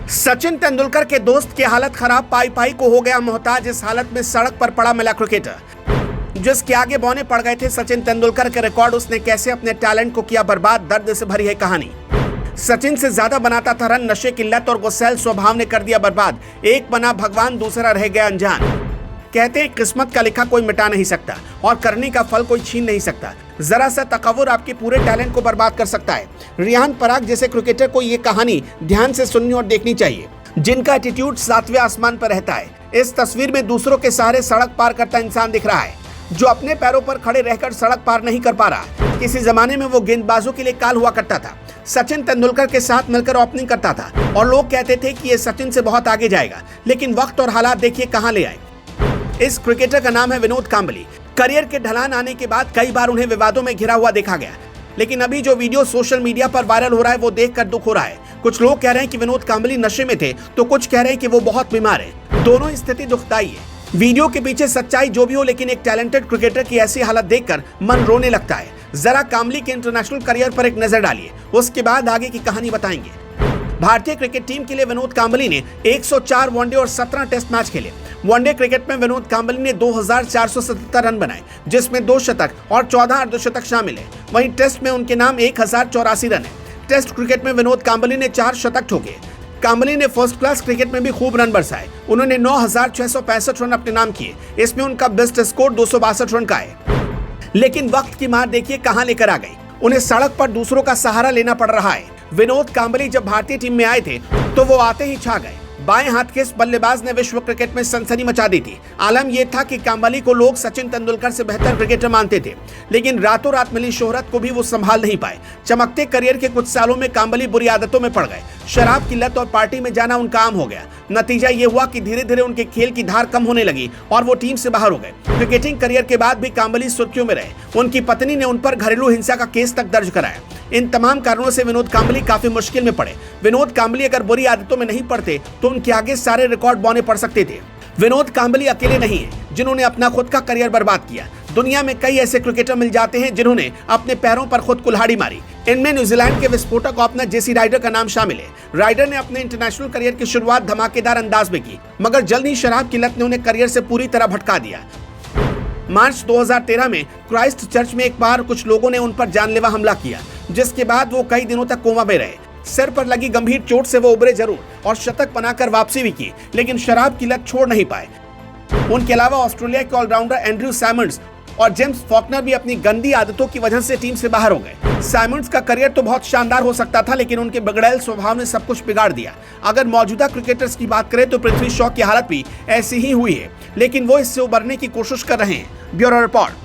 सचिन तेंदुलकर के दोस्त की हालत खराब, पाई पाई को हो गया मोहताज। इस हालत में सड़क पर पड़ा मिला क्रिकेटर जिसके आगे बौने पड़ गए थे सचिन तेंदुलकर के रिकॉर्ड। उसने कैसे अपने टैलेंट को किया बर्बाद, दर्द से भरी है कहानी। सचिन से ज्यादा बनाता था रन, नशे की लत और गुस्सैल स्वभाव ने कर दिया बर्बाद। एक बना भगवान, दूसरा रह गया अनजान। कहते हैं किस्मत का लिखा कोई मिटा नहीं सकता और करने का फल कोई छीन नहीं सकता। जरा सा तकव्वुर आपके पूरे टैलेंट को बर्बाद कर सकता है। रियान पराग जैसे क्रिकेटर को ये कहानी ध्यान से सुननी और देखनी चाहिए, जिनका एटीट्यूड 7वें आसमान पर रहता है। इस तस्वीर में दूसरों के सहारे सड़क पार करता इंसान दिख रहा है, जो अपने पैरों पर खड़े रहकर सड़क पार नहीं कर पा रहा। किसी जमाने में वो गेंदबाजों के लिए काल हुआ करता था। सचिन तेंदुलकर के साथ मिलकर ओपनिंग करता था और लोग कहते थे कि ये सचिन से बहुत आगे जाएगा, लेकिन वक्त और हालात देखिए कहां ले आए। इस क्रिकेटर का नाम है विनोद कांबली। करियर के ढलान आने के बाद कई बार उन्हें विवादों में घिरा हुआ देखा गया, लेकिन अभी जो वीडियो सोशल मीडिया पर वायरल हो रहा है वो देखकर दुख हो रहा है। कुछ लोग कह रहे हैं कि विनोद कांबली नशे में थे, तो कुछ कह रहे हैं कि वो बहुत बीमार है। दोनों स्थिति दुखदाई है। वीडियो के पीछे सच्चाई जो भी हो, लेकिन एक टैलेंटेड क्रिकेटर की ऐसी हालत देखकर मन रोने लगता है। जरा कांबली के इंटरनेशनल करियर पर एक नजर डालिए, उसके बाद आगे की कहानी बताएंगे। भारतीय क्रिकेट टीम के लिए विनोद कांबली ने 104 वनडे और 17 टेस्ट मैच खेले। वनडे क्रिकेट में विनोद कांबली ने 2477 रन बनाए, जिसमें 2 शतक और 14 अर्धशतक शामिल है। वहीं टेस्ट में उनके नाम 1084 रन है। टेस्ट क्रिकेट में विनोद कांबली ने 4 शतक ठोके। कांबली ने फर्स्ट क्लास क्रिकेट में भी खूब रन बरसाए। उन्होंने 9665 रन अपने नाम किए। इसमें उनका बेस्ट स्कोर 262 रन का है। लेकिन वक्त की मार देखिए कहां लेकर आ गई। उन्हें सड़क पर दूसरों का सहारा लेना पड़ रहा है। विनोद कांबली जब भारतीय टीम में आए थे तो वो आते ही छा गए। बाएं हाथ के इस बल्लेबाज ने विश्व क्रिकेट में सनसनी मचा दी थी। आलम यह था कि कांबली को लोग सचिन तेंदुलकर से बेहतर क्रिकेटर मानते थे, लेकिन रातों रात मिली शोहरत को भी वो संभाल नहीं पाए। चमकते करियर के कुछ सालों में कांबली बुरी आदतों में पड़ गए। शराब की लत और पार्टी में जाना उनका आम हो गया। नतीजा ये हुआ कि धीरे धीरे उनके खेल की धार कम होने लगी और वो टीम से बाहर हो गए। क्रिकेटिंग करियर के बाद भी कांबली सुर्खियों में रहे। उनकी पत्नी ने उन पर घरेलू हिंसा का केस तक दर्ज कराया। इन तमाम कारणों से विनोद कांबली काफी मुश्किल में पड़े। विनोद कांबली अगर बुरी आदतों में नहीं पड़ते तो उनके आगे सारे रिकॉर्ड बौने पड़ सकते थे। विनोद कांबली अकेले नहीं है जिन्होंने अपना खुद का करियर बर्बाद किया। दुनिया में कई ऐसे क्रिकेटर मिल जाते हैं जिन्होंने अपने पैरों पर खुद कुल्हाड़ी मारी। इनमें न्यूजीलैंड के विस्फोटक ओपनर जेसी राइडर का नाम शामिल है। राइडर ने अपने इंटरनेशनल करियर की शुरुआत धमाकेदार अंदाज में की, मगर जल्द ही शराब की लत ने उन्हें करियर से पूरी तरह भटका दिया। मार्च 2013 में क्राइस्ट चर्च में एक बार कुछ लोगों ने उन पर जानलेवा हमला किया, जिसके बाद वो कई दिनों तक कोमा में रहे। सिर पर लगी गंभीर चोट से वो उबरे जरूर और शतक बनाकर वापसी भी की, लेकिन शराब की लत छोड़ नहीं पाए। उनके अलावा ऑस्ट्रेलिया के ऑलराउंडर एंड्रयू सैमंड्स और जेम्स फॉकनर भी अपनी गंदी आदतों की वजह से टीम से बाहर हो गए। सैमंड्स का करियर तो बहुत शानदार हो सकता था, लेकिन उनके बिगड़ैल स्वभाव ने सब कुछ बिगाड़ दिया। अगर मौजूदा क्रिकेटर्स की बात करें तो पृथ्वी शॉ की हालत भी ऐसी ही हुई है, लेकिन वो इससे उबरने की कोशिश कर रहे हैं। Bureau report.